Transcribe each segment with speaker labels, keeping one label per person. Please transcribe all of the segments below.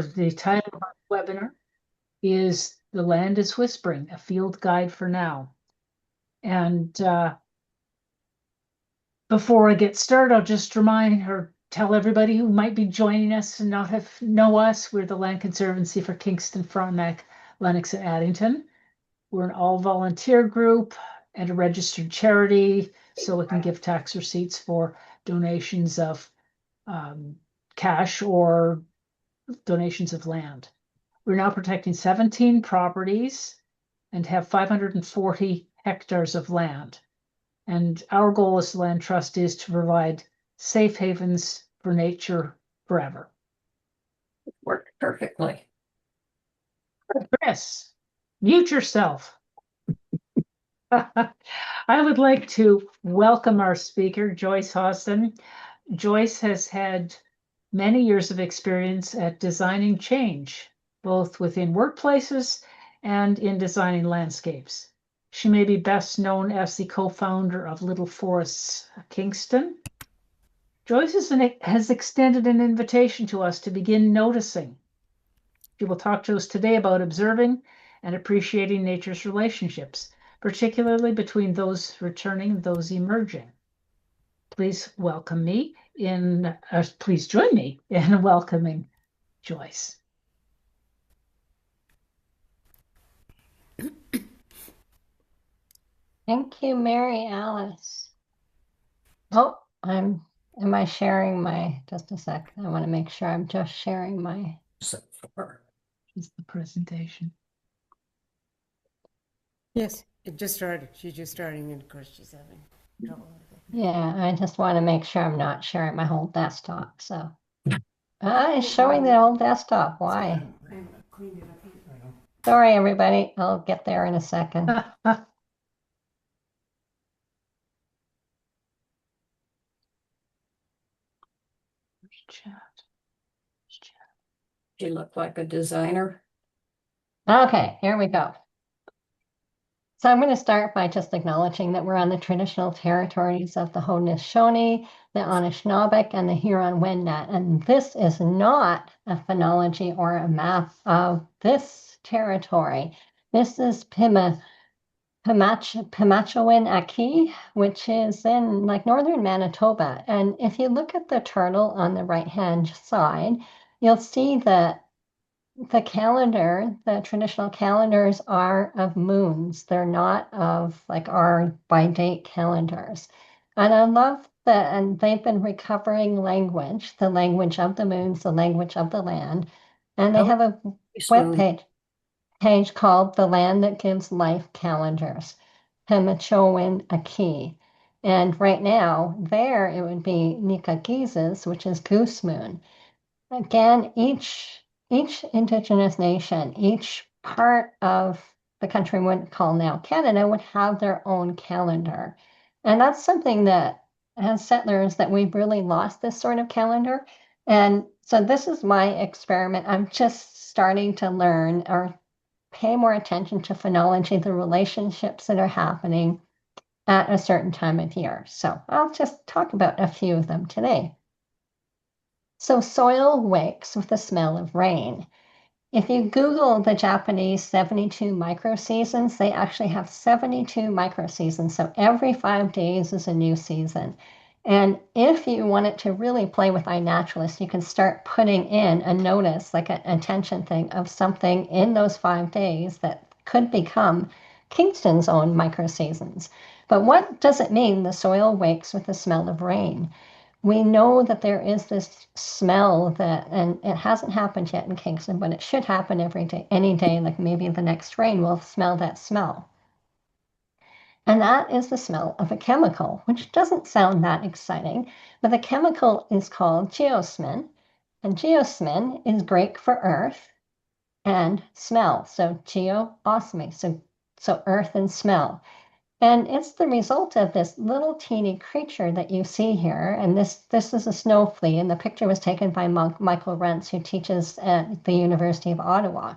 Speaker 1: The title of our webinar is The Land is Whispering, a Field Guide for Now. And before I get started, I'll just remind or tell everybody who might be joining us and not know us. We're the Land Conservancy for Kingston, Frontenac, Lennox, and Addington. We're an all-volunteer group and a registered charity, so we can give tax receipts for donations of cash or donations of land. We're now protecting 17 properties and have 540 hectares of land. And our goal as the Land Trust is to provide safe havens for nature forever.
Speaker 2: It worked perfectly.
Speaker 1: Chris, mute yourself. I would like to welcome our speaker, Joyce Hostyn. Joyce has had many years of experience at designing change, both within workplaces and in designing landscapes. She may be best known as the co-founder of Little Forests Kingston. Joyce has extended an invitation to us to begin noticing. She will talk to us today about observing and appreciating nature's relationships, particularly between those returning and those emerging. Please welcome me please join me in welcoming Joyce.
Speaker 2: Thank you, Mary Alice. Oh, am I sharing just a sec. I want to make sure I'm just sharing my.
Speaker 1: Just the presentation.
Speaker 3: Yes, it just started. She's just starting, and of course she's having trouble with it.
Speaker 2: Yeah, I just want to make sure I'm not sharing my whole desktop. So it's showing the old desktop. Why? Sorry, everybody. I'll get there in a second.
Speaker 4: She looked like a designer.
Speaker 2: Okay, here we go. So I'm going to start by just acknowledging that we're on the traditional territories of the Haudenosaunee, the Anishinaabeg, and the Huron-Wendat. And this is not a phonology or a map of this territory. This is Pimachawin-Aki, which is in like northern Manitoba. And if you look at the turtle on the right-hand side, you'll see that the traditional calendars are of moons. They're not of like our by date calendars. And I love that, and they've been recovering language, the language of the moons, the language of the land. And they have a web page called The Land That Gives Life Calendars, Pimachowin Aki. And right now, there it would be Nikagizes, which is goose moon. Again, each Indigenous nation, each part of the country we would call now Canada would have their own calendar. And that's something that as settlers that we've really lost this sort of calendar. And so this is my experiment. I'm just starting to learn or pay more attention to phonology, the relationships that are happening at a certain time of year. So I'll just talk about a few of them today. So soil wakes with the smell of rain. If you Google the Japanese 72 microseasons, they actually have 72 microseasons. So every 5 days is a new season. And if you want it to really play with iNaturalist, you can start putting in a notice, like an attention thing of something in those 5 days that could become Kingston's own microseasons. But what does it mean the soil wakes with the smell of rain? We know that there is this smell and it hasn't happened yet in Kingston, but it should happen every day, any day, like maybe the next rain will smell that smell. And that is the smell of a chemical, which doesn't sound that exciting, but the chemical is called geosmin. And geosmin is Greek for earth and smell. So geosme, so earth and smell. And it's the result of this little teeny creature that you see here. And this is a snow flea. And the picture was taken by Michael Rentz, who teaches at the University of Ottawa.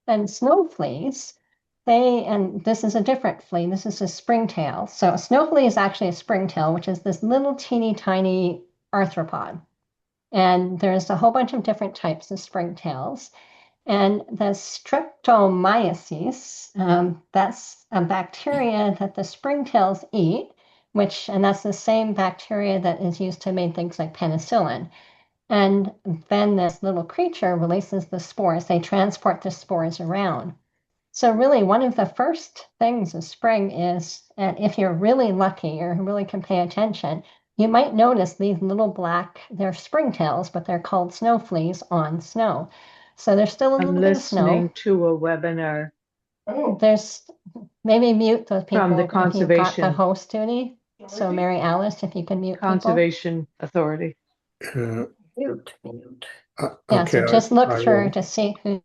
Speaker 2: And snow fleas, and this is a different flea. This is a springtail. So a snow flea is actually a springtail, which is this little teeny tiny arthropod. And there's a whole bunch of different types of springtails. And the streptomyces, that's a bacteria that the springtails eat, and that's the same bacteria that is used to make things like penicillin. And then this little creature releases the spores. They transport the spores around. So really, one of the first things of spring is, and if you're really lucky or really can pay attention, you might notice these little black, they're springtails, but they're called snow fleas on snow. So there's still a
Speaker 1: I'm
Speaker 2: little bit of snow.
Speaker 1: listening to a webinar
Speaker 2: There's maybe mute those
Speaker 1: from the
Speaker 2: people if you've got the
Speaker 1: Conservation
Speaker 2: host duty. So Mary Alice, if you can mute people.
Speaker 1: Conservation Authority.
Speaker 4: Mute, mute.
Speaker 2: Yeah,
Speaker 5: Okay,
Speaker 2: so just look
Speaker 5: I
Speaker 2: through
Speaker 5: will.
Speaker 2: to see who.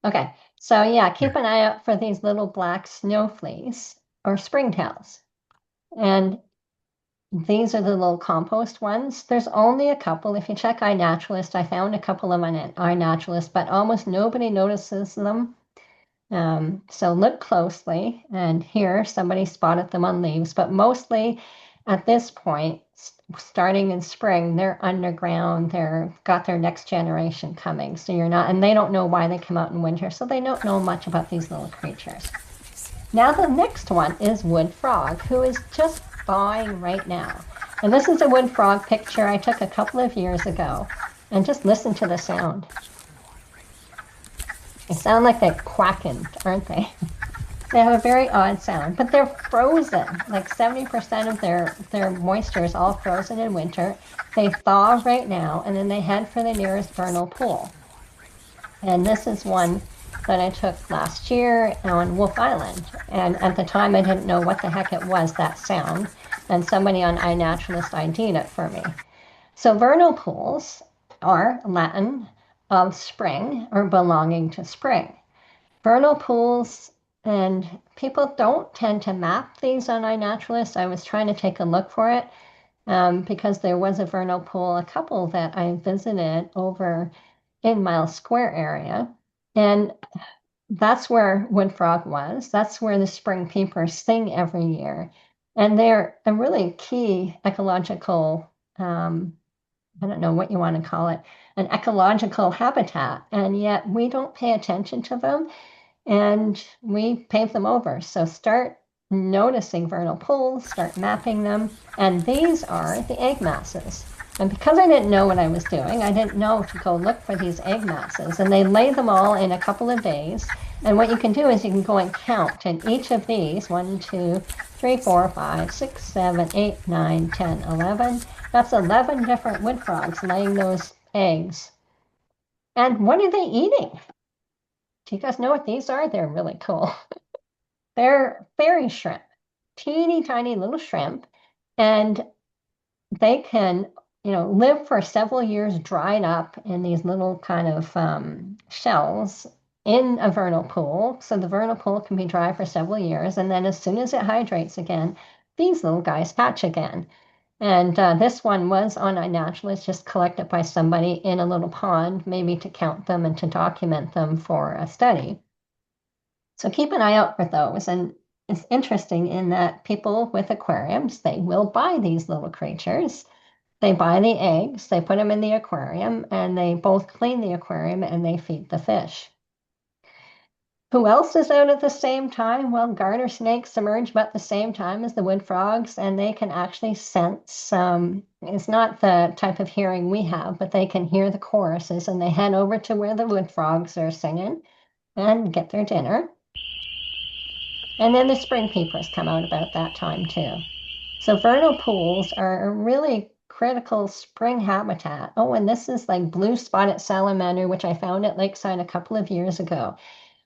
Speaker 2: Okay, so yeah, keep an eye out for these little black snow fleas or springtails. And these are the little compost ones. There's only a couple. If you check iNaturalist, I found a couple of on iNaturalist, but almost nobody notices them. So look closely. And here, somebody spotted them on leaves, but mostly at this point, starting in spring, they're underground. They're got their next generation coming. So you're not, and they don't know why they come out in winter. So they don't know much about these little creatures. Now the next one is wood frog, who is just thawing right now. And this is a wood frog picture I took a couple of years ago. And just listen to the sound. They sound like they're quacking, aren't they? They have a very odd sound, but they're frozen. Like 70% of their moisture is all frozen in winter. They thaw right now, and then they head for the nearest vernal pool. And this is one that I took last year on Wolf Island. And at the time, I didn't know what the heck it was, that sound. And somebody on iNaturalist ID'd it for me. So vernal pools are Latin of spring or belonging to spring. Vernal pools, and people don't tend to map these on iNaturalist. I was trying to take a look for it because there was a vernal pool, a couple that I visited over in Miles Square area. And that's where wood frog was. That's where the spring peepers sing every year. And they're a really key ecological, I don't know what you want to call it, an ecological habitat. And yet we don't pay attention to them and we pave them over. So start noticing vernal pools, start mapping them. And these are the egg masses. And because I didn't know what I was doing, I didn't know to go look for these egg masses. And they lay them all in a couple of days. And what you can do is you can go and count. And each of these, 1, 2, 3, 4, 5, 6, 7, 8, 9, 10, 11. That's 11 different wood frogs laying those eggs. And what are they eating? Do you guys know what these are? They're really cool. They're fairy shrimp, teeny tiny little shrimp. And they can, live for several years dried up in these little kind of shells in a vernal pool. So the vernal pool can be dry for several years. And then as soon as it hydrates again, these little guys hatch again. And this one was on iNaturalist, just collected by somebody in a little pond, maybe to count them and to document them for a study. So keep an eye out for those. And it's interesting in that people with aquariums, they will buy these little creatures. They buy the eggs, they put them in the aquarium, and they both clean the aquarium and they feed the fish. Who else is out at the same time? Well, garter snakes emerge about the same time as the wood frogs, and they can actually sense. It's not the type of hearing we have, but they can hear the choruses, and they head over to where the wood frogs are singing and get their dinner. And then the spring peepers come out about that time too. So vernal pools are a really critical spring habitat. Oh, and this is like blue spotted salamander, which I found at Lakeside a couple of years ago.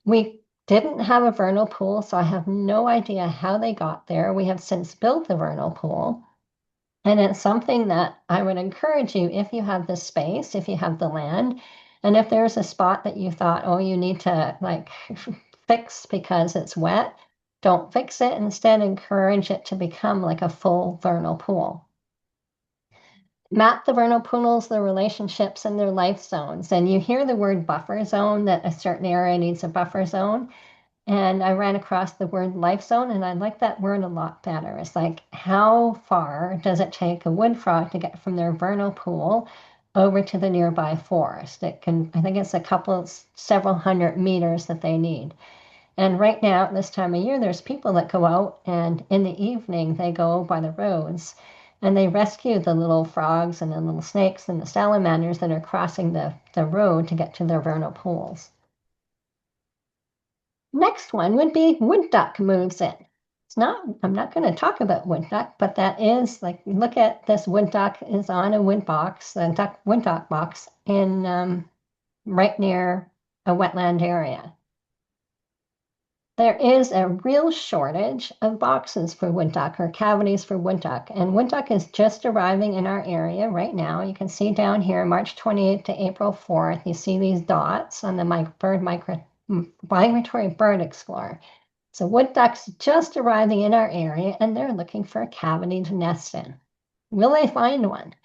Speaker 2: We didn't have a vernal pool, so I have no idea how they got there. We have since built a vernal pool. And it's something that I would encourage you, if you have the space, if you have the land, and if there's a spot that you thought, oh, you need to like fix because it's wet, don't fix it. Instead, encourage it to become like a full vernal pool. Map the vernal pools, the relationships, and their life zones. And you hear the word buffer zone, that a certain area needs a buffer zone. and I ran across the word life zone, and I like that word a lot better. It's like, how far does it take a wood frog to get from their vernal pool over to the nearby forest? It can, I think it's several hundred meters that they need. And right now, at this time of year, there's people that go out, and in the evening, they go by the roads and they rescue the little frogs and the little snakes and the salamanders that are crossing the road to get to their vernal pools. Next one would be wood duck moves in. I'm not going to talk about wood duck, but that is like, look at this wood duck is on a wood duck box in right near a wetland area. There is a real shortage of boxes for wood duck or cavities for wood duck, and wood duck is just arriving in our area right now. You can see down here, March 28th to April 4th, you see these dots on the Migratory Bird Explorer. So wood ducks just arriving in our area, and they're looking for a cavity to nest in. Will they find one?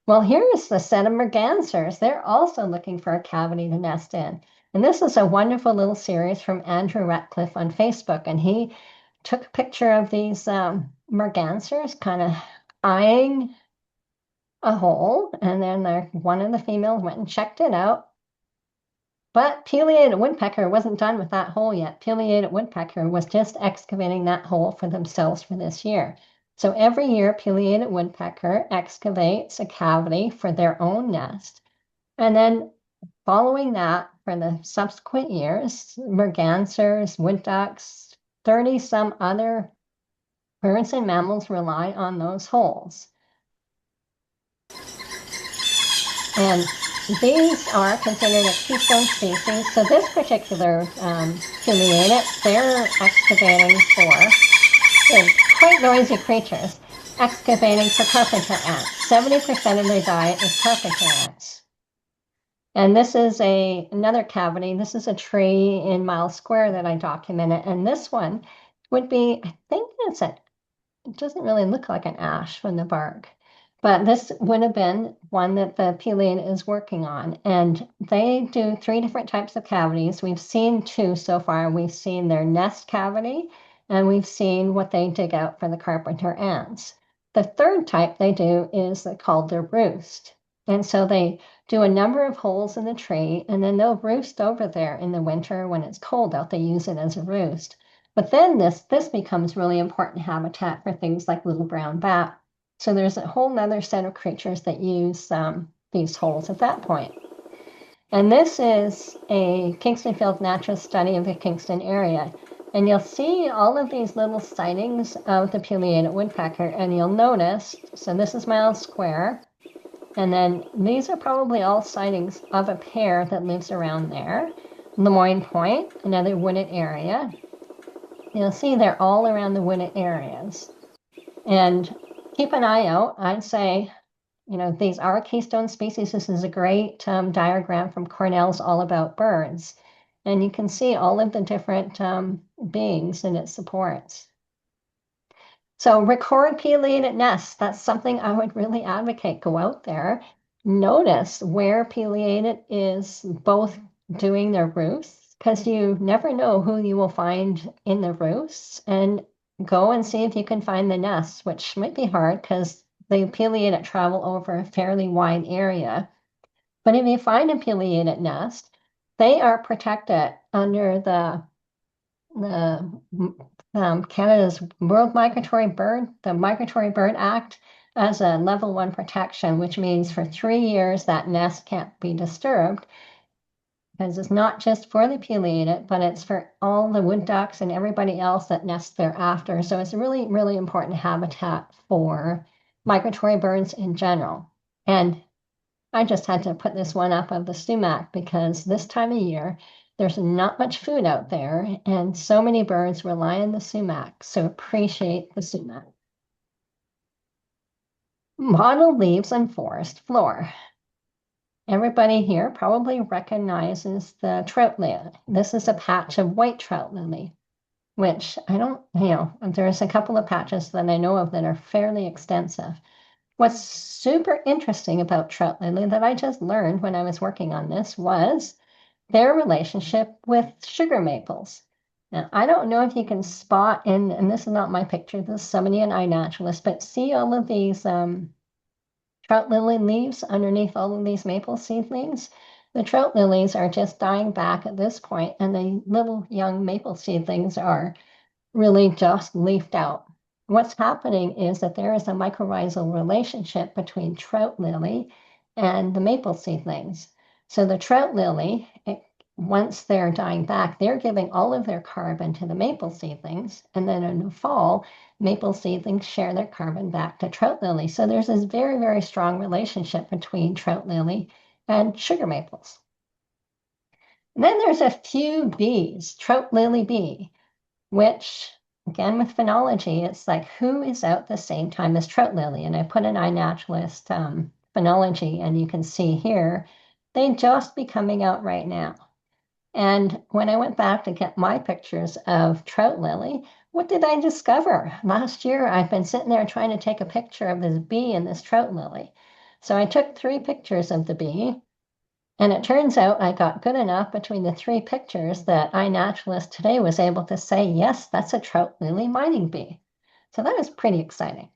Speaker 2: Well, here's the set of mergansers. They're also looking for a cavity to nest in. And this is a wonderful little series from Andrew Ratcliffe on Facebook. And he took a picture of these mergansers kind of eyeing a hole. And then one of the females went and checked it out. But pileated woodpecker wasn't done with that hole yet. Pileated woodpecker was just excavating that hole for themselves for this year. So every year, pileated woodpecker excavates a cavity for their own nest. And then following that, for the subsequent years, mergansers, wood ducks, 30 some other birds and mammals rely on those holes. And these are considered a keystone species. So this particular pileated, they're excavating they're quite noisy creatures, excavating for carpenter ants. 70% of their diet is carpenter ants. And this is another cavity. This is a tree in Miles Square that I documented. And this one would be, I think it doesn't really look like an ash from the bark. But this would have been one that the pileated is working on. And they do 3 different types of cavities. We've seen 2 so far. We've seen their nest cavity, and we've seen what they dig out for the carpenter ants. The third type they do is called their roost. And so they do a number of holes in the tree, and then they'll roost over there in the winter when it's cold out. They use it as a roost. But then this becomes really important habitat for things like little brown bat. So there's a whole nother set of creatures that use these holes at that point. And this is a Kingston Field natural study of the Kingston area. And you'll see all of these little sightings of the pileated woodpecker, and you'll notice, so this is Miles Square, and then these are probably all sightings of a pair that lives around there. Lemoyne Point, another wooded area. You'll see they're all around the wooded areas. And keep an eye out. I'd say, these are keystone species. This is a great diagram from Cornell's All About Birds. And you can see all of the different beings that it supports. So record pileated nests. That's something I would really advocate. Go out there, notice where pileated is both doing their roosts, because you never know who you will find in the roosts, and go and see if you can find the nests, which might be hard because the pileated travel over a fairly wide area. But if you find a pileated nest, they are protected under the Canada's the Migratory Bird Act, as a level 1 protection, which means for 3 years that nest can't be disturbed, because it's not just for the pileated, but it's for all the wood ducks and everybody else that nests thereafter. So it's a really, really important habitat for migratory birds in general. And I just had to put this one up of the sumac because this time of year, there's not much food out there, and so many birds rely on the sumac, so appreciate the sumac. Mottled leaves on forest floor. Everybody here probably recognizes the trout lily. This is a patch of white trout lily, which there's a couple of patches that I know of that are fairly extensive. What's super interesting about trout lily that I just learned when I was working on this was their relationship with sugar maples. Now, I don't know if you can spot in, and this is not my picture, this is somebody, an eye naturalist, but see all of these trout lily leaves underneath all of these maple seedlings? The trout lilies are just dying back at this point, and the little young maple seedlings are really just leafed out. What's happening is that there is a mycorrhizal relationship between trout lily and the maple seedlings. So the trout lily, once they're dying back, they're giving all of their carbon to the maple seedlings. And then in the fall, maple seedlings share their carbon back to trout lily. So there's this very, very strong relationship between trout lily and sugar maples. And then there's a few bees, trout lily bee, which again with phenology, it's like who is out the same time as trout lily? And I put an iNaturalist phenology, and you can see here, they just be coming out right now. And when I went back to get my pictures of trout lily, what did I discover? Last year, I've been sitting there trying to take a picture of this bee and this trout lily. So I took 3 pictures of the bee, and it turns out I got good enough between the 3 pictures that iNaturalist today was able to say, yes, that's a trout lily mining bee. So that was pretty exciting.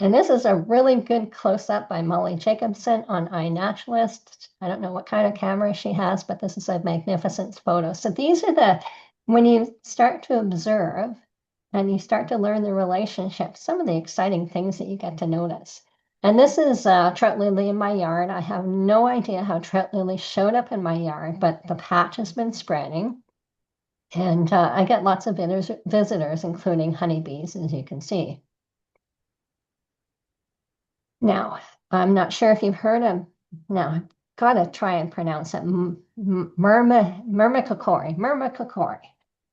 Speaker 2: And this is a really good close-up by Molly Jacobson on iNaturalist. I don't know what kind of camera she has, but this is a magnificent photo. So these are when you start to observe and you start to learn the relationship, some of the exciting things that you get to notice. And this is trout lily in my yard. I have no idea how trout lily showed up in my yard, but the patch has been spreading. And I get lots of visitors, including honeybees, as you can see. Now, I'm not sure if you've heard of, now I've got to try and pronounce it, myrmecocori,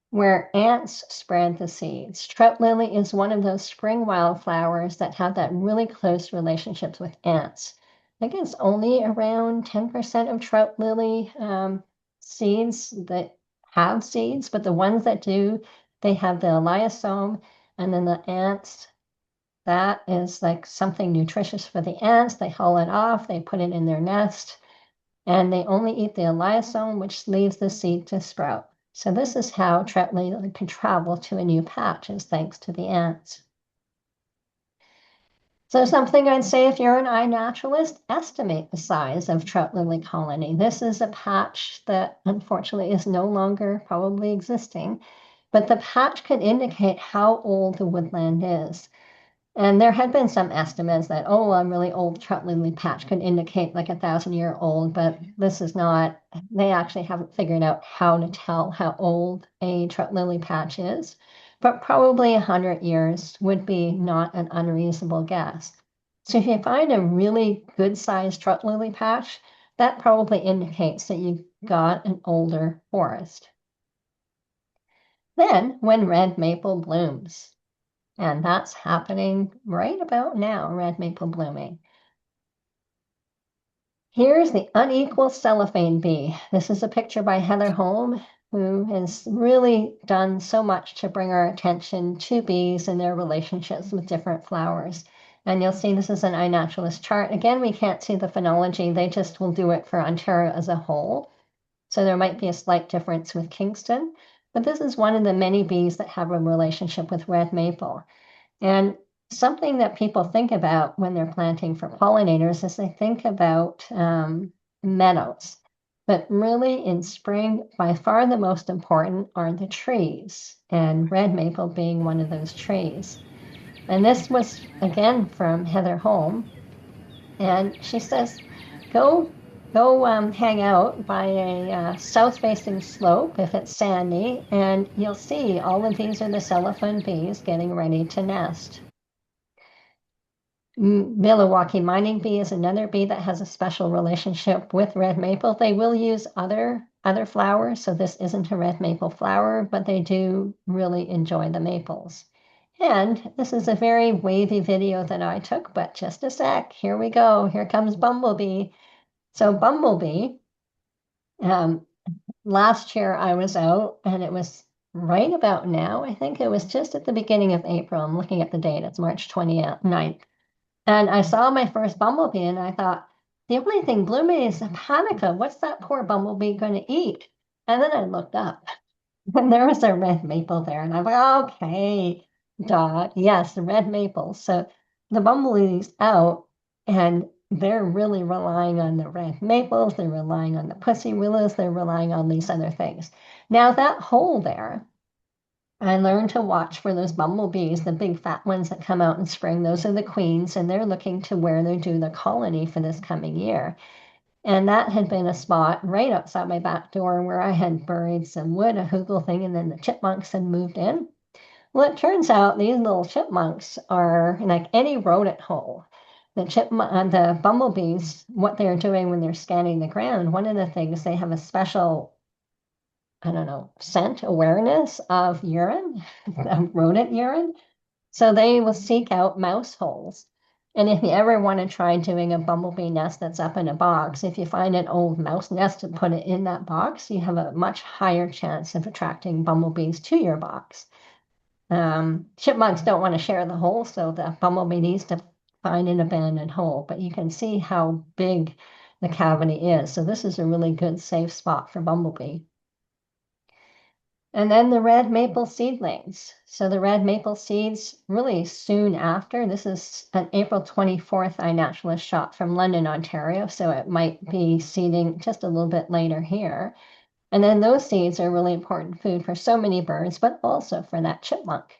Speaker 2: where ants spread the seeds. Trout lily is one of those spring wildflowers that have that really close relationships with ants. I think it's only around 10% of trout lily seeds that have seeds, but the ones that do, they have the elaiosome, and then the ants, that is like something nutritious for the ants. They haul it off, they put it in their nest, and they only eat the elaiosome, which leaves the seed to sprout. So this is how trout lily can travel to a new patch, is thanks to the ants. So something I'd say if you're an iNaturalist, estimate the size of trout lily colony. This is a patch that unfortunately is no longer probably existing, but the patch can indicate how old the woodland is. And there had been some estimates that, oh, a really old trout lily patch could indicate like 1,000-year-old, but this is not, they actually haven't figured out how to tell how old a trout lily patch is, but probably 100 years would be not an unreasonable guess. So if you find a really good sized trout lily patch, that probably indicates that you've got an older forest. Then when red maple blooms, and that's happening right about now, red maple blooming. Here's the unequal cellophane bee. This is a picture by Heather Holm, who has really done so much to bring our attention to bees and their relationships with different flowers. And you'll see this is an iNaturalist chart. Again, we can't see the phenology. They just will do it for Ontario as a whole. So there might be a slight difference with Kingston, but this is one of the many bees that have a relationship with red maple. And something that people think about when they're planting for pollinators is they think about meadows. But really in spring, by far the most important are the trees, and red maple being one of those trees. And this was, again, from Heather Holm. And she says, go hang out by a south-facing slope if it's sandy, and you'll see all of these are the cellophane bees getting ready to nest. Milwaukee mining bee is another bee that has a special relationship with red maple. They will use other flowers, so this isn't a red maple flower, but they do really enjoy the maples. And this is a very wavy video that I took, but just a sec, here we go. Here comes Bumblebee. So Bumblebee, last year I was out, and it was right about now. I think it was just at the beginning of April. I'm looking at the date. It's March 29th. And I saw my first bumblebee, and I thought, the only thing blooming is a Hanukkah. What's that poor bumblebee going to eat? And then I looked up, And there was a red maple there, and I'm like, okay, duh, yes, the red maple. So the bumblebee's out, and they're really relying on the red maples, they're relying on the pussy willows, they're relying on these other things. Now, that hole there, I learned to watch for those bumblebees, the big fat ones that come out in spring. Those are the queens, and they're looking to where they do the colony for this coming year. And that had been a spot right outside my back door where I had buried some wood, a hugel thing, and then the chipmunks had moved in. Well, it turns out these little chipmunks are like any rodent hole. The bumblebees, what they're doing when they're scanning the ground, one of the things they have a special, I don't know, scent awareness of urine, of rodent urine. So they will seek out mouse holes. And if you ever want to try doing a bumblebee nest that's up in a box, if you find an old mouse nest and put it in that box, you have a much higher chance of attracting bumblebees to your box. Chipmunks don't want to share the hole, so the bumblebee needs to find an abandoned hole. But you can see how big the cavity is. So this is a really good safe spot for bumblebee. And then the red maple seedlings. So the red maple seeds really soon after, this is an April 24th I naturalist shot from London, Ontario. So it might be seeding just a little bit later here. And then those seeds are really important food for so many birds, but also for that chipmunk.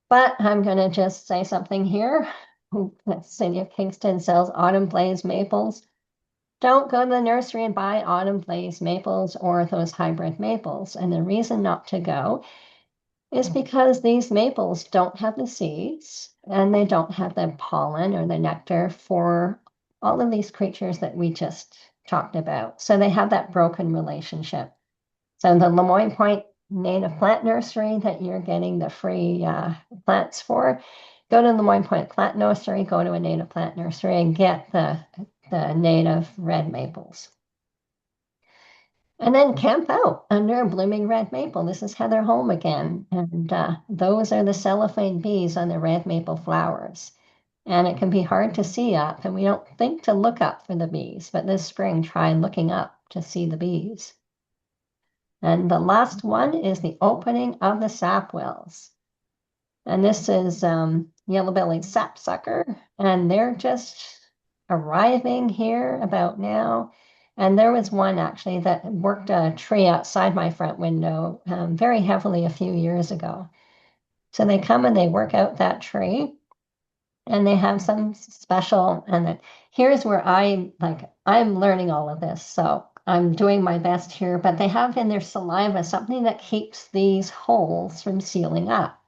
Speaker 2: But I'm going to just say something here. The city of Kingston sells autumn blaze maples. Don't go to the nursery and buy autumn blaze maples or those hybrid maples. And the reason not to go is because these maples don't have the seeds and they don't have the pollen or the nectar for all of these creatures that we just talked about. So they have that broken relationship. So the Lemoyne Point Native Plant Nursery that you're getting the free plants for, go to Lemoyne Point Plant Nursery, go to a native plant nursery and get the native red maples. And then camp out under a blooming red maple. This is Heather Home again. And those are the cellophane bees on the red maple flowers. And it can be hard to see up, and we don't think to look up for the bees. But this spring, try looking up to see the bees. And the last one is the opening of the sap wells. And this is yellow-bellied sapsucker, and they're just arriving here about now. And there was one actually that worked a tree outside my front window very heavily a few years ago. So they come and they work out that tree, and they have some special. And here's where I'm learning all of this, so I'm doing my best here. But they have in their saliva something that keeps these holes from sealing up.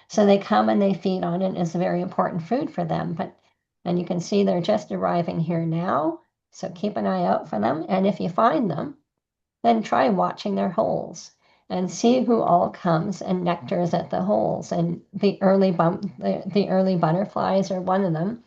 Speaker 2: So they come and they feed on it. It's a very important food for them. And you can see they're just arriving here now. So keep an eye out for them. And if you find them, then try watching their holes and see who all comes and nectars at the holes. And the early butterflies are one of them.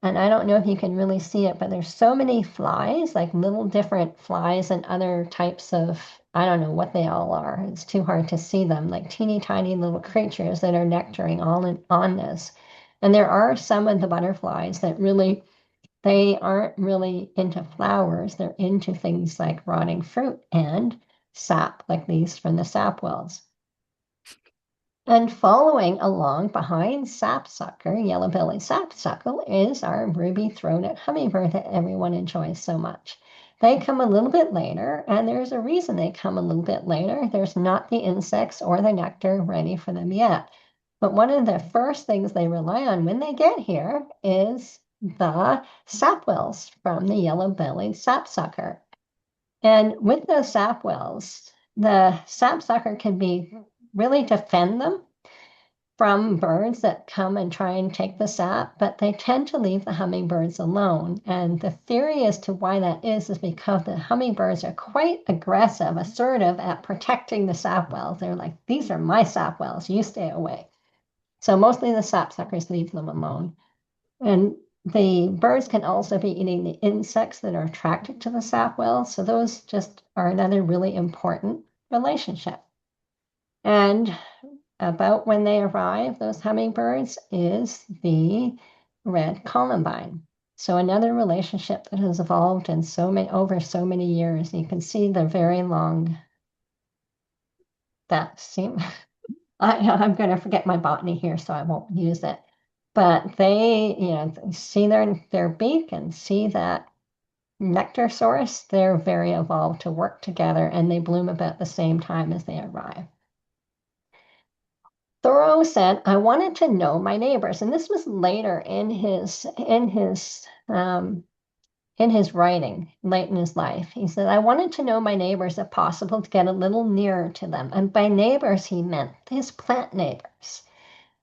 Speaker 2: And I don't know if you can really see it, but there's so many flies, like little different flies and other types of, I don't know what they all are. It's too hard to see them, like teeny tiny little creatures that are nectaring on this. And there are some of the butterflies that really, they aren't really into flowers. They're into things like rotting fruit and sap, like these from the sap wells. And following along behind sapsucker, yellow-bellied sapsucker, is our ruby-throated hummingbird that everyone enjoys so much. They come a little bit later, and there's a reason they come a little bit later. There's not the insects or the nectar ready for them yet. But one of the first things they rely on when they get here is the sap wells from the yellow-bellied sapsucker. And with those sap wells, the sapsucker can be really defend them from birds that come and try and take the sap, but they tend to leave the hummingbirds alone. And the theory as to why that is because the hummingbirds are quite aggressive, assertive at protecting the sap wells. They're like, these are my sap wells, you stay away. So mostly the sapsuckers leave them alone. And the birds can also be eating the insects that are attracted to the sap wells. So those just are another really important relationship. And about when they arrive, those hummingbirds, is the red columbine. So another relationship that has evolved in over so many years. You can see the very long that seem, I'm going to forget my botany here, so I won't use it. But they, see their beak and see that nectar source, they're very evolved to work together and they bloom about the same time as they arrive. Thoreau said, I wanted to know my neighbors. And this was later in his writing, late in his life. He said, I wanted to know my neighbors, if possible, to get a little nearer to them. And by neighbors, he meant his plant neighbors.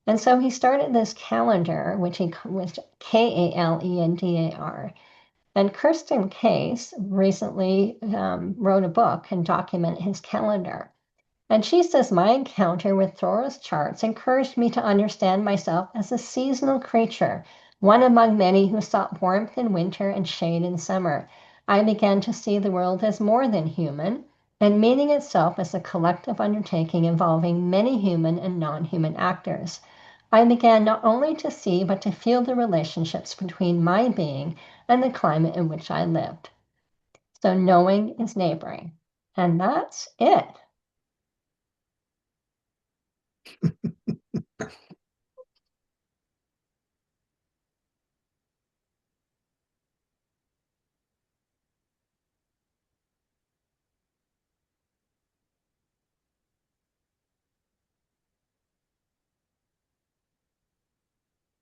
Speaker 2: And so he started this calendar, which was Kalendar. And Kirsten Case recently wrote a book and documented his calendar. And she says, my encounter with Thoreau's charts encouraged me to understand myself as a seasonal creature, one among many who sought warmth in winter and shade in summer. I began to see the world as more than human, and meaning itself as a collective undertaking involving many human and non-human actors. I began not only to see, but to feel the relationships between my being and the climate in which I lived. So knowing is neighboring. And that's it.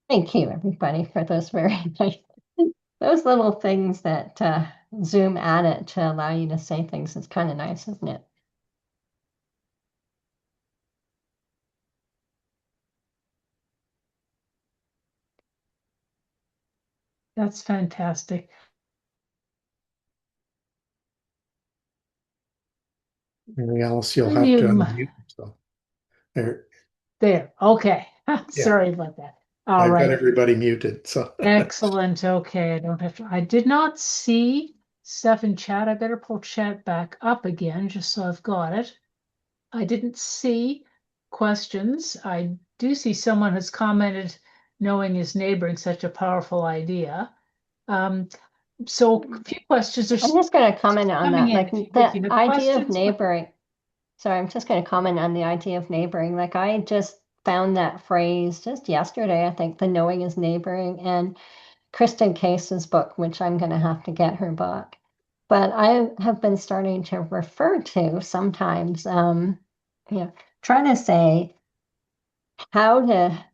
Speaker 2: Thank you, everybody, for those very nice, those little things that zoom at it to allow you to say things. It's kind of nice, isn't it?
Speaker 1: That's fantastic.
Speaker 4: Anything else, you'll have to unmute. So
Speaker 1: There. Okay. Sorry about that. All
Speaker 4: I've got
Speaker 1: right.
Speaker 4: everybody muted. So
Speaker 1: Excellent. Okay. I don't have to. I did not see stuff in chat. I better pull chat back up again just so I've got it. I didn't see questions. I do see someone has commented knowing his neighboring such a powerful idea. So a few questions are
Speaker 2: I'm just going to comment on
Speaker 1: coming
Speaker 2: that.
Speaker 1: in.
Speaker 2: Like
Speaker 1: If you
Speaker 2: the
Speaker 1: have
Speaker 2: idea of
Speaker 1: questions,
Speaker 2: neighboring. Sorry, I'm just going to comment on the idea of neighboring. Like I just found that phrase just yesterday, I think, the knowing is neighboring, and Kristen Case's book, which I'm going to have to get her book. But I have been starting to refer to sometimes, trying to say how to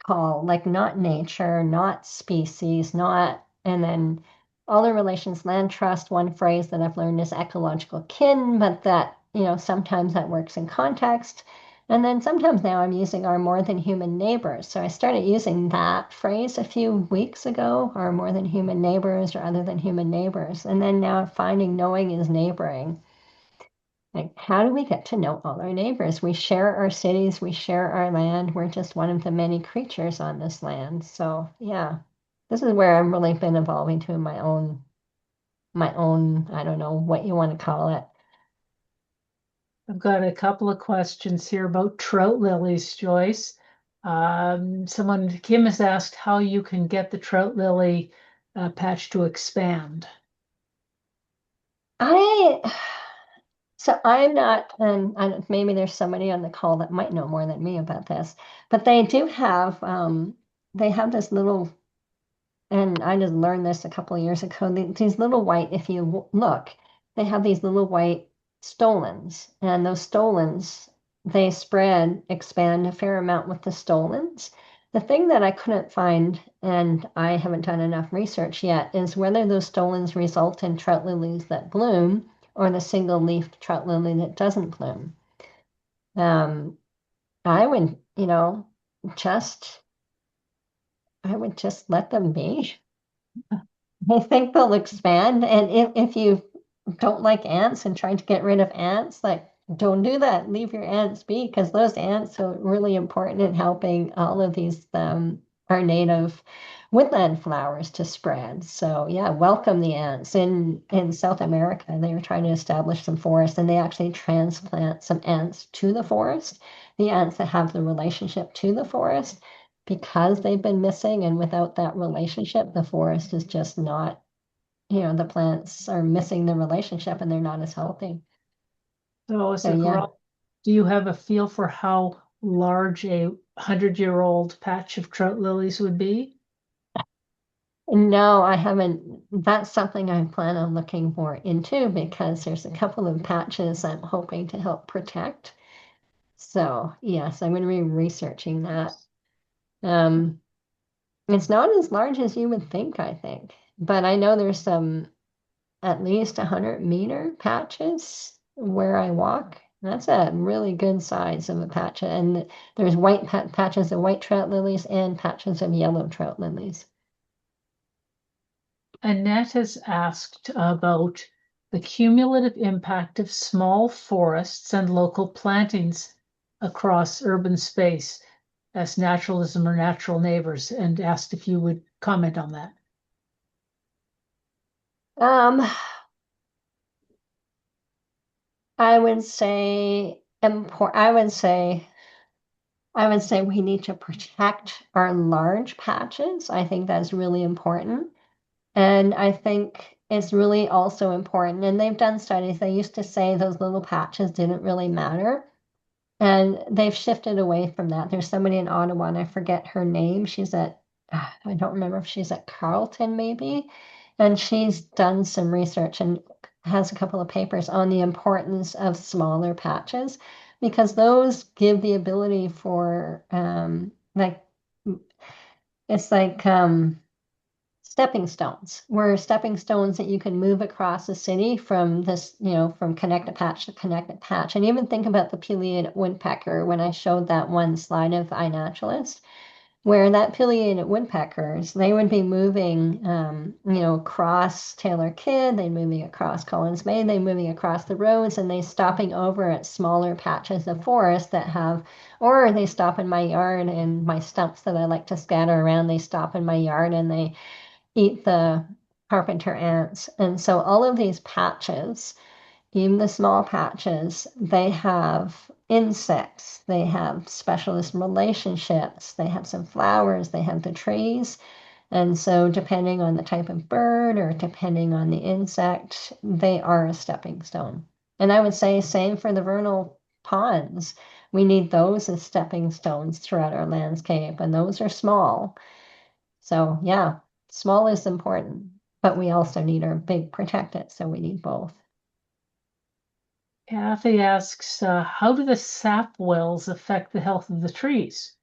Speaker 2: call, like not nature, not species, not, and then all the relations, land trust. One phrase that I've learned is ecological kin, but that, sometimes that works in context. And then sometimes now I'm using our more than human neighbors. So I started using that phrase a few weeks ago, our more than human neighbors or other than human neighbors. And then now finding knowing is neighboring. Like, how do we get to know all our neighbors? We share our cities, we share our land. We're just one of the many creatures on this land. So yeah, this is where I've really been evolving to in my own, I don't know what you want to call it.
Speaker 1: I've got a couple of questions here about trout lilies, Joyce. Kim has asked how you can get the trout lily patch to expand.
Speaker 2: I so I'm not, and maybe there's somebody on the call that might know more than me about this, but they do have they have this little, and I just learned this a couple of years ago. These little white, if you look, they have these little white stolons, and those stolons, they expand a fair amount with the stolons. The thing that I couldn't find, and I haven't done enough research yet, is whether those stolons result in trout lilies that bloom or the single leaf trout lily that doesn't bloom. Um, I would, just, I would just let them be. I think they'll expand. And if you don't like ants and trying to get rid of ants, like don't do that. Leave your ants be, because those ants are really important in helping all of these our native woodland flowers to spread. So yeah, welcome the ants. In South America, they were trying to establish some forest, and they actually transplant some ants to the forest. The ants that have the relationship to the forest, because they've been missing, and without that relationship, the forest is just not, the plants are missing the relationship and they're not as healthy.
Speaker 1: So is
Speaker 2: So
Speaker 1: it
Speaker 2: yeah.
Speaker 1: Do you have a feel for how large a 100-year-old patch of trout lilies would be?
Speaker 2: No, I haven't. That's something I plan on looking more into because there's a couple of patches I'm hoping to help protect. So, yes, I'm going to be researching that. Um, it's not as large as you would think, I think, but I know there's some at least 100-meter patches where I walk. That's a really good size of a patch. And there's white patches of white trout lilies and patches of yellow trout lilies.
Speaker 1: Annette has asked about the cumulative impact of small forests and local plantings across urban space as naturalism or natural neighbors, and asked if you would comment on that.
Speaker 2: Um, I would say I would say we need to protect our large patches. I think that's really important. And I think it's really also important. And they've done studies. They used to say those little patches didn't really matter. And they've shifted away from that. There's somebody in Ottawa, and I forget her name. I don't remember if she's at Carleton maybe. And she's done some research and has a couple of papers on the importance of smaller patches because those give the ability for like it's like stepping stones. Were stepping stones that you can move across the city from this, from connected patch to connected patch. And even think about the pileated woodpecker when I showed that one slide of iNaturalist, where that pileated woodpeckers, they would be moving, across Taylor Kidd, they're moving across Collins Bay, they're moving across the roads, and they stopping over at smaller patches of forest that have, or they stop in my yard and my stumps that I like to scatter around, they stop in my yard and they eat the carpenter ants. And so all of these patches, even the small patches, they have insects, they have specialist relationships, they have some flowers, they have the trees. And so depending on the type of bird or depending on the insect, they are a stepping stone. And I would say same for the vernal ponds. We need those as stepping stones throughout our landscape, and those are small. So yeah, small is important, but we also need our big protected, so we need both.
Speaker 1: Kathy asks, how do the sap wells affect the health of the trees?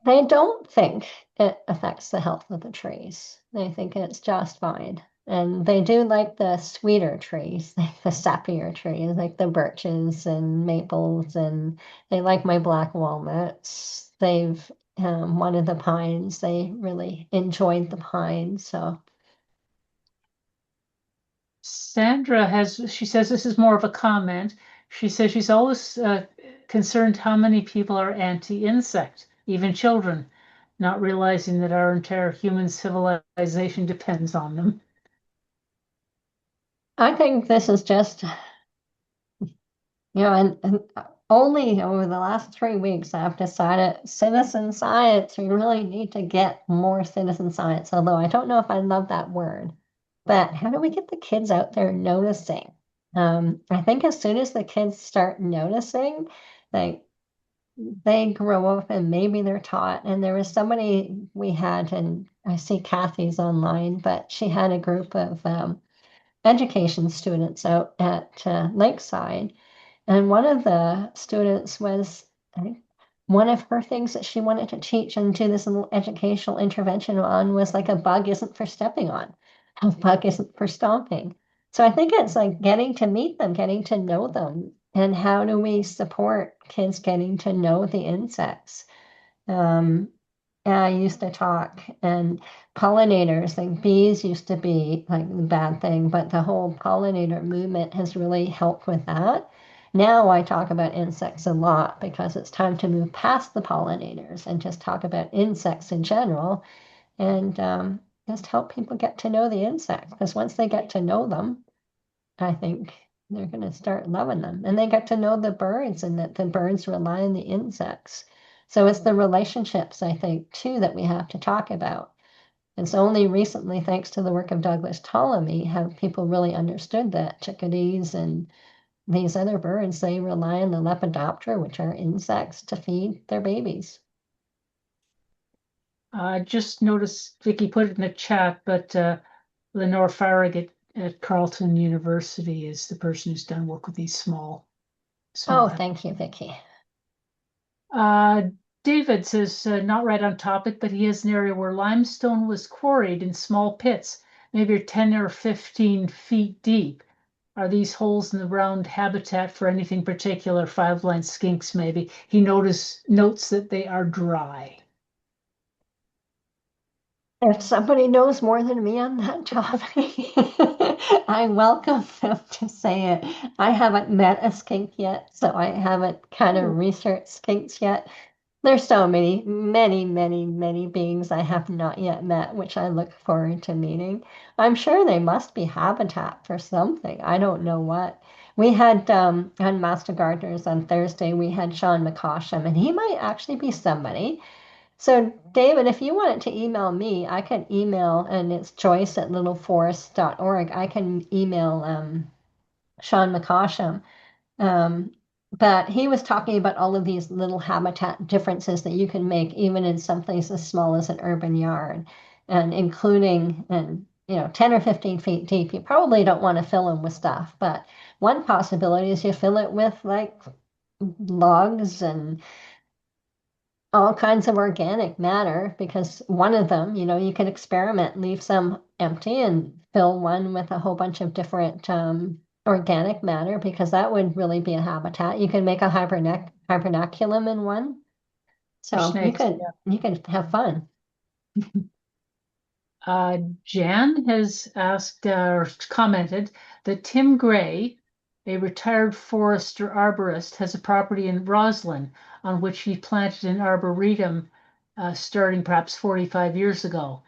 Speaker 2: They don't think it affects the health of the trees. They think it's just fine. And they do like the sweeter trees, like the sappier trees, like the birches and maples, and they like my black walnuts. They've wanted the pines. They really enjoyed the pines. So
Speaker 1: She says this is more of a comment. She says she's always concerned how many people are anti-insect, even children, not realizing that our entire human civilization depends on them.
Speaker 2: I think this is just and only over the last 3 weeks, I've decided citizen science, we really need to get more citizen science, although I don't know if I love that word. But how do we get the kids out there noticing? I think as soon as the kids start noticing, like they grow up and maybe they're taught. And there was somebody we had, and I see Kathy's online, but she had a group of education students out at Lakeside. And one of the students was, I think, one of her things that she wanted to teach and do this little educational intervention on was like a bug isn't for stepping on, a bug isn't for stomping. So I think it's like getting to meet them, getting to know them, and how do we support kids getting to know the insects? Um, I used to talk, and pollinators, like bees used to be like the bad thing, but the whole pollinator movement has really helped with that. Now I talk about insects a lot because it's time to move past the pollinators and just talk about insects in general and just help people get to know the insects. Because once they get to know them, I think they're going to start loving them. And they get to know the birds and that the birds rely on the insects. So it's the relationships, I think, too, that we have to talk about. It's only recently, thanks to the work of Douglas Ptolemy, have people really understood that chickadees and these other birds, they rely on the lepidoptera, which are insects, to feed their babies.
Speaker 1: I just noticed Vicky put it in the chat, but Lenore Farragut at Carleton University is the person who's done work with these small.
Speaker 2: Oh, thank you, Vicky.
Speaker 1: David says, not right on topic, but he has an area where limestone was quarried in small pits, maybe 10 or 15 feet deep. Are these holes in the ground habitat for anything particular? Five-line skinks, maybe. He notes that they are dry.
Speaker 2: If somebody knows more than me on that topic, I welcome them to say it. I haven't met a skink yet, so I haven't kind of researched skinks yet. There's so many, many beings I have not yet met, which I look forward to meeting. I'm sure they must be habitat for something. I don't know what. We had on Master Gardeners on Thursday, we had Sean McCosham, and he might actually be somebody. So, David, if you wanted to email me, I can email, and it's joyce@littleforest.org. I can email Sean McCosham. Um, but he was talking about all of these little habitat differences that you can make even in someplace as small as an urban yard, and including, and 10 or 15 feet deep. You probably don't want to fill them with stuff, but one possibility is you fill it with like logs and all kinds of organic matter, because one of them, you can experiment, leave some empty and fill one with a whole bunch of different organic matter, because that would really be a habitat. You can make a hibernaculum in one. So you
Speaker 1: Snakes,
Speaker 2: could have fun.
Speaker 1: Jan has asked or commented that Tim Gray, a retired forester arborist, has a property in Roslyn on which he planted an arboretum starting perhaps 45 years ago.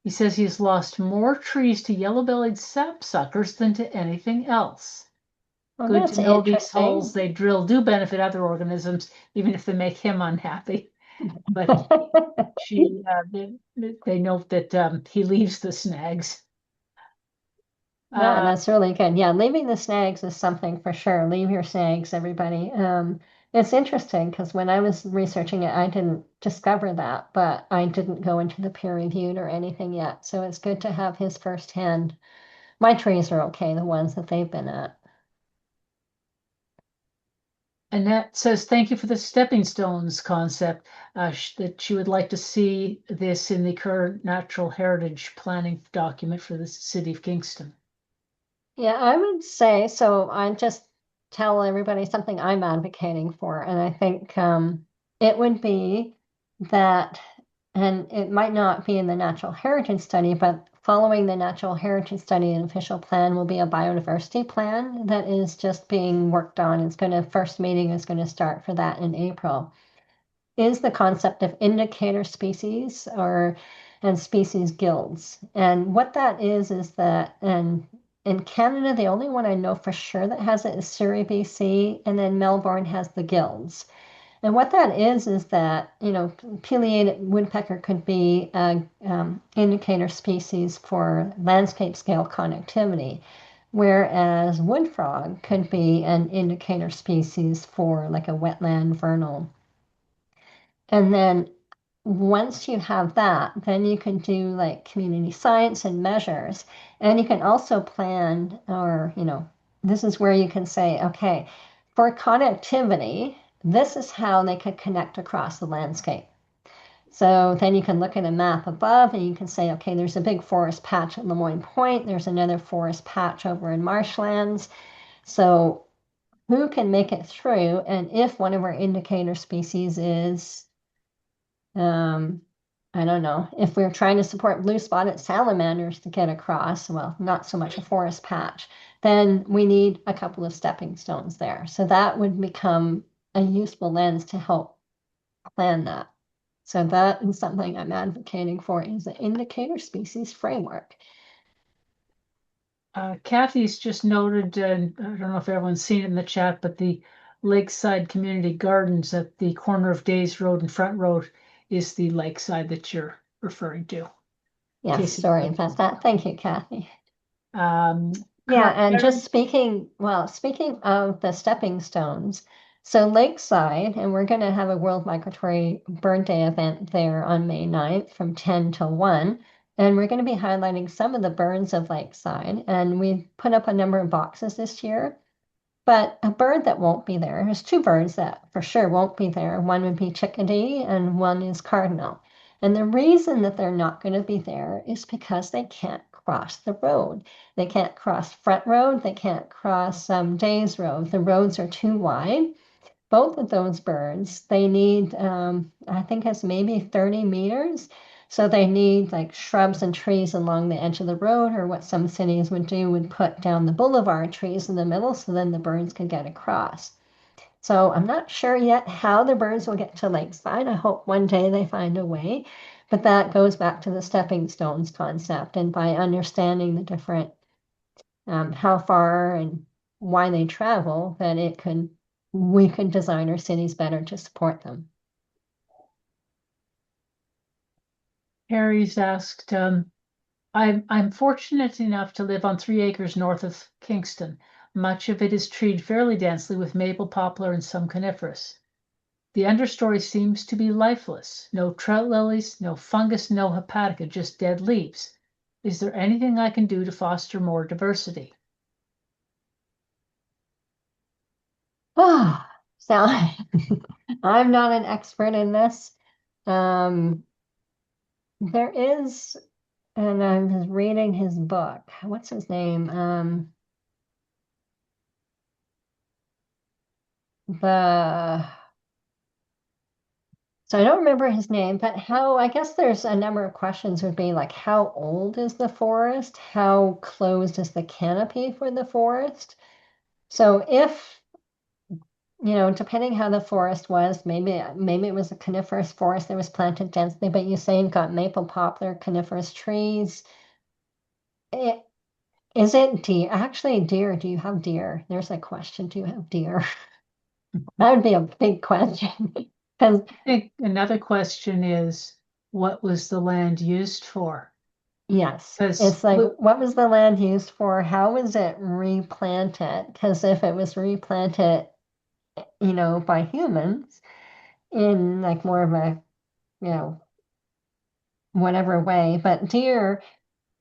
Speaker 1: He says he has lost more trees to yellow-bellied sapsuckers than to anything else.
Speaker 2: Well,
Speaker 1: Good
Speaker 2: that's
Speaker 1: to know these
Speaker 2: interesting.
Speaker 1: holes they drill do benefit other organisms, even if they make him unhappy. But they note that he leaves the snags.
Speaker 2: Yeah, that's really good. Yeah, leaving the snags is something for sure. Leave your snags, everybody. It's interesting because when I was researching it, I didn't discover that, but I didn't go into the peer reviewed or anything yet. So it's good to have his firsthand. My trees are okay, the ones that they've been at.
Speaker 1: Annette says, thank you for the stepping stones concept, that she would like to see this in the current natural heritage planning document for the city of Kingston.
Speaker 2: Yeah, I would say so. I just tell everybody something I'm advocating for, and I think it would be that, and it might not be in the natural heritage study, but following the natural heritage study, an official plan will be a biodiversity plan that is just being worked on. First meeting is going to start for that in April. Is the concept of indicator species and species guilds. And what that is that, and in Canada, the only one I know for sure that has it is Surrey, BC, and then Melbourne has the guilds. And what that is that, pileated woodpecker could be an indicator species for landscape scale connectivity, whereas wood frog could be an indicator species for like a wetland vernal. And then once you have that, then you can do like community science and measures. And you can also plan, or, this is where you can say, okay, for connectivity, this is how they could connect across the landscape. So then you can look at a map above and you can say, okay, there's a big forest patch at Lemoyne Point. There's another forest patch over in marshlands. So who can make it through? And if one of our indicator species is I don't know, if we're trying to support blue spotted salamanders to get across, well, not so much a forest patch, then we need a couple of stepping stones there. So that would become a useful lens to help plan that. So that is something I'm advocating for, is the indicator species framework.
Speaker 1: Kathy's just noted, and I don't know if everyone's seen it in the chat, but the Lakeside Community Gardens at the corner of Days Road and Front Road is the lakeside that you're referring to.
Speaker 2: Yes, sorry about that. Thank you, Kathy. Yeah, and just speaking of the stepping stones, so Lakeside, and we're going to have a World Migratory Bird Day event there on May 9th from 10 till 1. And we're going to be highlighting some of the birds of Lakeside. And we put up a number of boxes this year. But a bird that won't be there's two birds that for sure won't be there. One would be chickadee and one is cardinal. And the reason that they're not going to be there is because they can't cross the road. They can't cross Front Road. They can't cross Days Road. The roads are too wide. Both of those birds, they need, I think it's maybe 30 meters. So they need like shrubs and trees along the edge of the road, or what some cities would do would put down the boulevard trees in the middle so then the birds could get across. So I'm not sure yet how the birds will get to Lakeside. I hope one day they find a way. But that goes back to the stepping stones concept. And by understanding the different, how far and why they travel, then we could design our cities better to support them.
Speaker 1: Harry's asked, I'm fortunate enough to live on 3 acres north of Kingston. Much of it is treed fairly densely with maple, poplar, and some coniferous. The understory seems to be lifeless. No trout lilies, no fungus, no hepatica, just dead leaves. Is there anything I can do to foster more diversity?
Speaker 2: Oh, so I'm not an expert in this. There is, and I was reading his book. What's his name? The So I don't remember his name, but I guess there's a number of questions would be like, how old is the forest? How closed is the canopy for the forest? So if, depending how the forest was, maybe it was a coniferous forest that was planted densely, but you're saying got maple, poplar, coniferous trees. Is it deer? Actually, deer, do you have deer? There's a question. Do you have deer? That would be a big question. Because
Speaker 1: I think another question is, what was the land used for?
Speaker 2: yes,
Speaker 1: Because
Speaker 2: it's like, what was the land used for? How was it replanted? Because if it was replanted, by humans in like more of a, you know, whatever way, but deer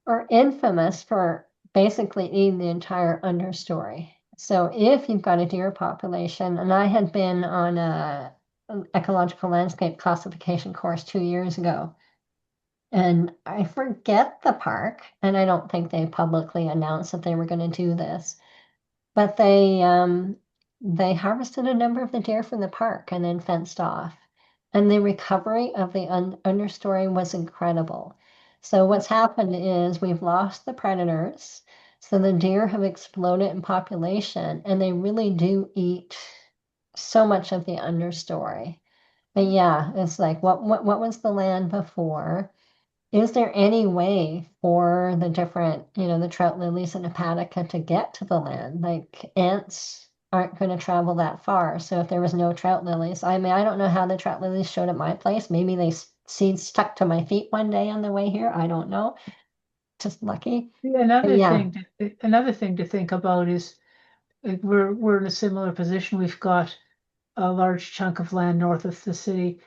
Speaker 2: are infamous for basically eating the entire understory. So if you've got a deer population, and I had been on an ecological landscape classification course 2 years ago, and I forget the park, and I don't think they publicly announced that they were going to do this, but they harvested a number of the deer from the park and then fenced off. And the recovery of the understory was incredible. So what's happened is we've lost the predators. So the deer have exploded in population, and they really do eat so much of the understory. But yeah, it's like what was the land before? Is there any way for the different, the trout lilies and hepatica to get to the land? Like ants aren't going to travel that far. So if there was no trout lilies, I mean, I don't know how the trout lilies showed at my place. Maybe they seeds stuck to my feet one day on the way here. I don't know. Just lucky.
Speaker 1: another
Speaker 2: Yeah,
Speaker 1: thing to think about is we're in a similar position. We've got a large chunk of land north of the city,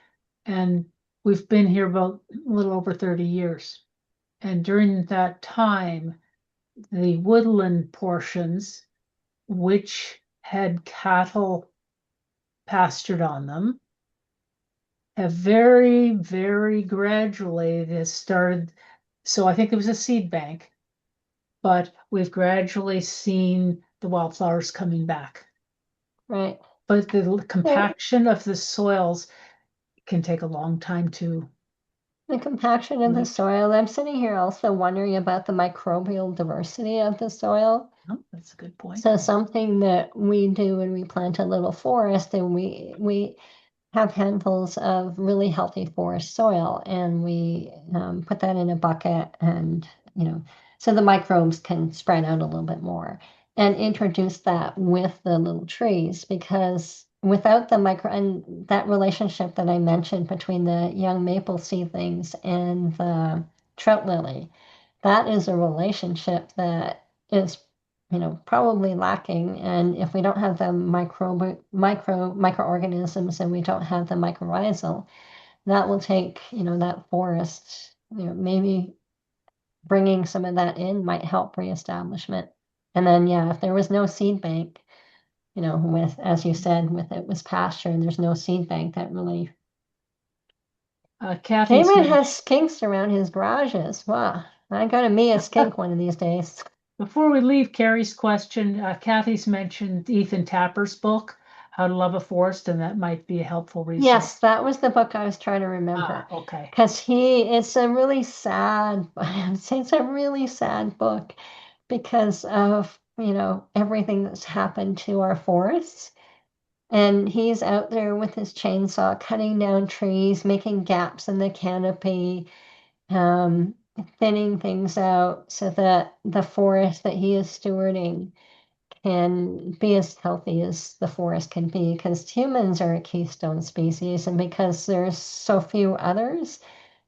Speaker 1: and we've been here about a little over 30 years. And during that time, the woodland portions, which had cattle pastured on them, have very, very gradually this started. So I think it was a seed bank, but we've gradually seen the wildflowers coming back.
Speaker 2: right.
Speaker 1: But the
Speaker 2: Yeah,
Speaker 1: compaction of the soils can take a long time to
Speaker 2: the compaction of the
Speaker 1: wait.
Speaker 2: soil. I'm sitting here also wondering about the microbial diversity of the soil.
Speaker 1: Oh, that's a good point.
Speaker 2: So something that we do when we plant a little forest, and we have handfuls of really healthy forest soil, and we put that in a bucket, and so the microbes can spread out a little bit more, and introduce that with the little trees, because without the micro and that relationship that I mentioned between the young maple seedlings and the trout lily, that is a relationship that is probably lacking. And if we don't have the microorganisms and we don't have the mycorrhizal, that will take, that forest, maybe bringing some of that in might help reestablishment. And then, yeah, if there was no seed bank, with, as you said, with it was pasture and there's no seed bank, that really.
Speaker 1: Kathy's
Speaker 2: Damon has skinks around his garages. Wow. I gotta meet a skink one of these days.
Speaker 1: Before we leave Carrie's question, Kathy's mentioned Ethan Tapper's book, How to Love a Forest, and that might be a helpful resource.
Speaker 2: Yes, that was the book I was trying to remember.
Speaker 1: Okay.
Speaker 2: Because it's a really sad, it's a really sad book because of, everything that's happened to our forests. And he's out there with his chainsaw, cutting down trees, making gaps in the canopy, thinning things out so that the forest that he is stewarding can be as healthy as the forest can be, because humans are a keystone species, and because there's so few others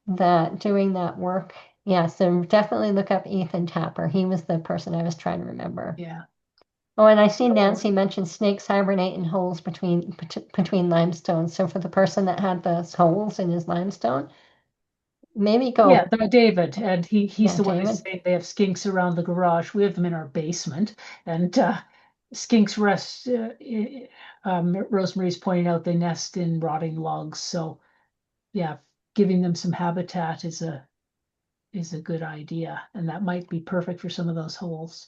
Speaker 2: that doing that work. Yeah, so definitely look up Ethan Tapper. He was the person I was trying to remember.
Speaker 1: Yeah.
Speaker 2: Oh, and I see Nancy mentioned snakes hibernate in holes between limestones. So for the person that had those holes in his limestone, maybe go.
Speaker 1: Yeah, David, and he's the one who's
Speaker 2: David.
Speaker 1: saying they have skinks around the garage. We have them in our basement, and skinks rest. Rosemary's pointing out they nest in rotting logs. So, yeah, giving them some habitat is a good idea, and that might be perfect for some of those holes.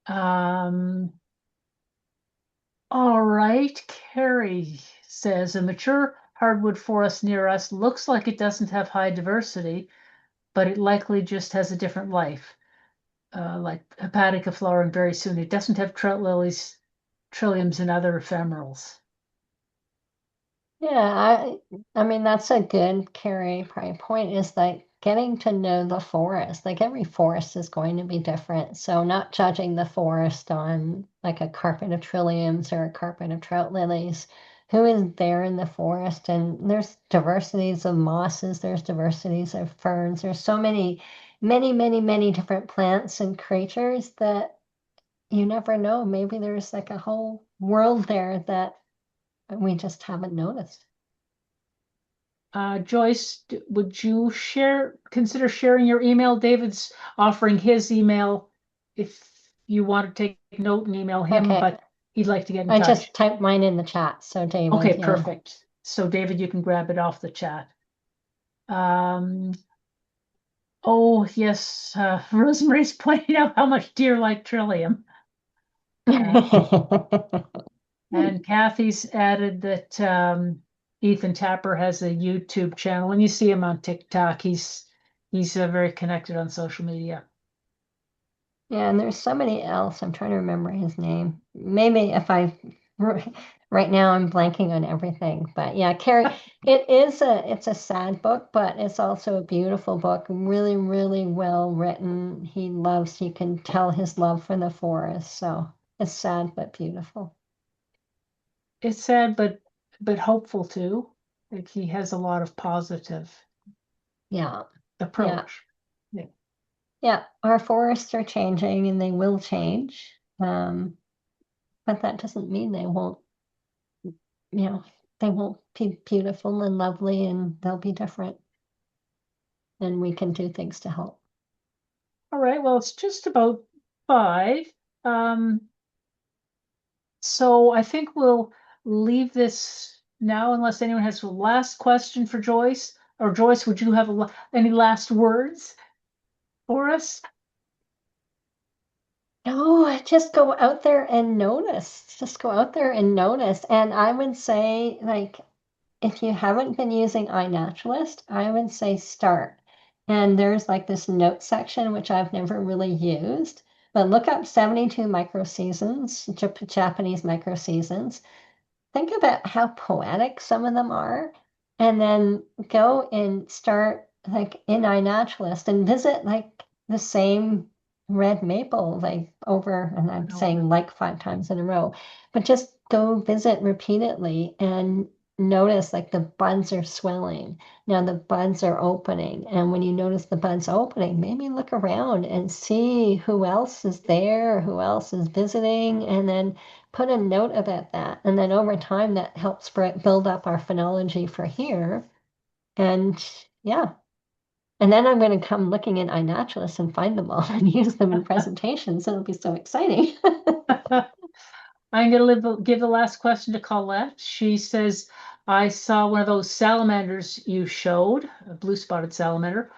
Speaker 1: All right, Carrie says a mature hardwood forest near us looks like it doesn't have high diversity, but it likely just has a different life. Like hepatica flowering very soon. It doesn't have trout lilies, trilliums, and other ephemerals.
Speaker 2: Yeah, I mean that's a good Carrie probably point, is like getting to know the forest. Like every forest is going to be different. So not judging the forest on like a carpet of trilliums or a carpet of trout lilies. Who is there in the forest? And there's diversities of mosses, there's diversities of ferns. There's so many, many, many, many different plants and creatures that you never know. Maybe there's like a whole world there that we just haven't noticed.
Speaker 1: Joyce, would you consider sharing your email? David's offering his email if you want to take note and email him,
Speaker 2: Okay.
Speaker 1: but he'd like to get in
Speaker 2: I
Speaker 1: touch.
Speaker 2: just typed mine in the chat, so David.
Speaker 1: Okay,
Speaker 2: yeah.
Speaker 1: perfect. So David, you can grab it off the chat. Oh yes, Rosemary's pointing out how much deer like trillium. And Kathy's added that Ethan Tapper has a YouTube channel. When you see him on TikTok, he's very connected on social media.
Speaker 2: Yeah, and there's somebody else. I'm trying to remember his name. Maybe if I right now I'm blanking on everything. But yeah, Carrie, it's a sad book, but it's also a beautiful book. Really, really well written. You can tell his love for the forest. So it's sad but beautiful.
Speaker 1: It's sad, but hopeful too. Like he has a lot of positive approach.
Speaker 2: Yeah. Yeah, our forests are changing and they will change. But that doesn't mean they won't be beautiful and lovely, and they'll be different. And we can do things to help.
Speaker 1: All right, well, it's just about 5. So I think we'll leave this now unless anyone has a last question for Joyce. Or Joyce, would you have any last words for us?
Speaker 2: No, just go out there and notice. Just go out there and notice. And I would say, like, if you haven't been using iNaturalist, I would say start. And there's like this note section, which I've never really used, but look up 72 microseasons, Japanese microseasons. Think about how poetic some of them are, and then go and start like in iNaturalist and visit like the same red maple like over, and I'm saying like 5 times in a row, but just go visit repeatedly and notice like the buds are swelling. Now the buds are opening. And when you notice the buds opening, maybe look around and see who else is there, who else is visiting, and then put a note about that. And then over time, that helps build up our phonology for here. And yeah. And then I'm going to come looking in iNaturalist and find them all and use them in presentations. It'll be so exciting.
Speaker 1: I'm going to give the last question to Colette. She says, I saw one of those salamanders you showed, a blue spotted salamander,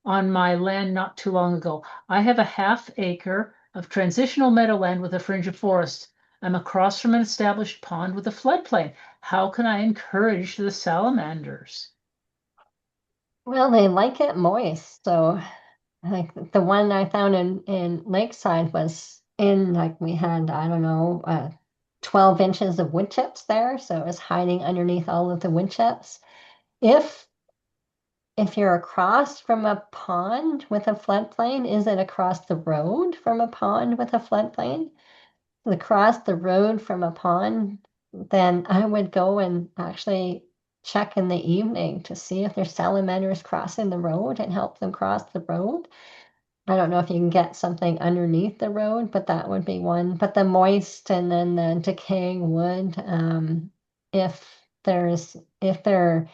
Speaker 1: on my land not too long ago. I have a half-acre of transitional meadowland with a fringe of forest. I'm across from an established pond with a floodplain. How can I encourage the salamanders?
Speaker 2: Well, they like it moist. So like the one I found in Lakeside was in like we had, I don't know, 12 inches of wood chips there. So it was hiding underneath all of the wood chips. If if you're across from a pond with a floodplain, is it across the road from a pond with a floodplain? Across the road from a pond, then I would go and actually check in the evening to see if there's salamanders crossing the road and help them cross the road. I don't know if you can get something underneath the road, but that would be one. But the moist and then the decaying wood, if there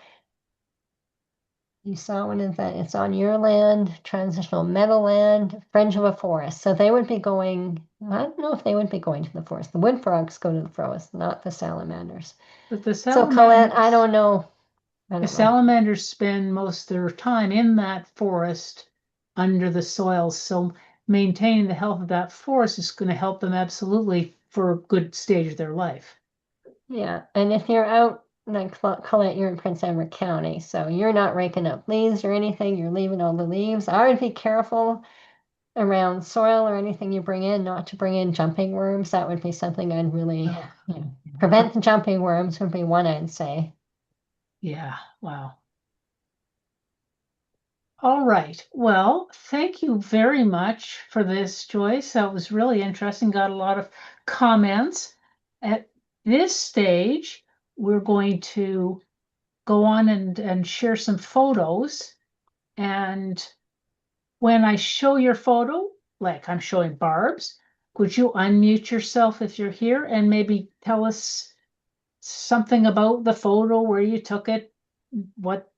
Speaker 2: you saw one of that, it's on your land, transitional meadowland, fringe of a forest. So they would be going, I don't know if they would be going to the forest. The wood frogs go to the forest, not the salamanders.
Speaker 1: But the
Speaker 2: So Colette, I
Speaker 1: salamanders,
Speaker 2: don't know. I
Speaker 1: the
Speaker 2: don't know.
Speaker 1: salamanders spend most of their time in that forest under the soil. So maintaining the health of that forest is going to help them absolutely for a good stage of their life.
Speaker 2: Yeah, and if you're out, like Colette, you're in Prince Edward County, so you're not raking up leaves or anything. You're leaving all the leaves. I would be careful around soil or anything you bring in, not to bring in jumping worms. That would be something I'd really, prevent the jumping worms would be one I'd say.
Speaker 1: Yeah, wow. All right. Well, thank you very much for this, Joyce. That was really interesting. Got a lot of comments. At this stage, we're going to go on and share some photos. And when I show your photo, like I'm showing Barb's, could you unmute yourself if you're here and maybe tell us something about the photo, where you took it, what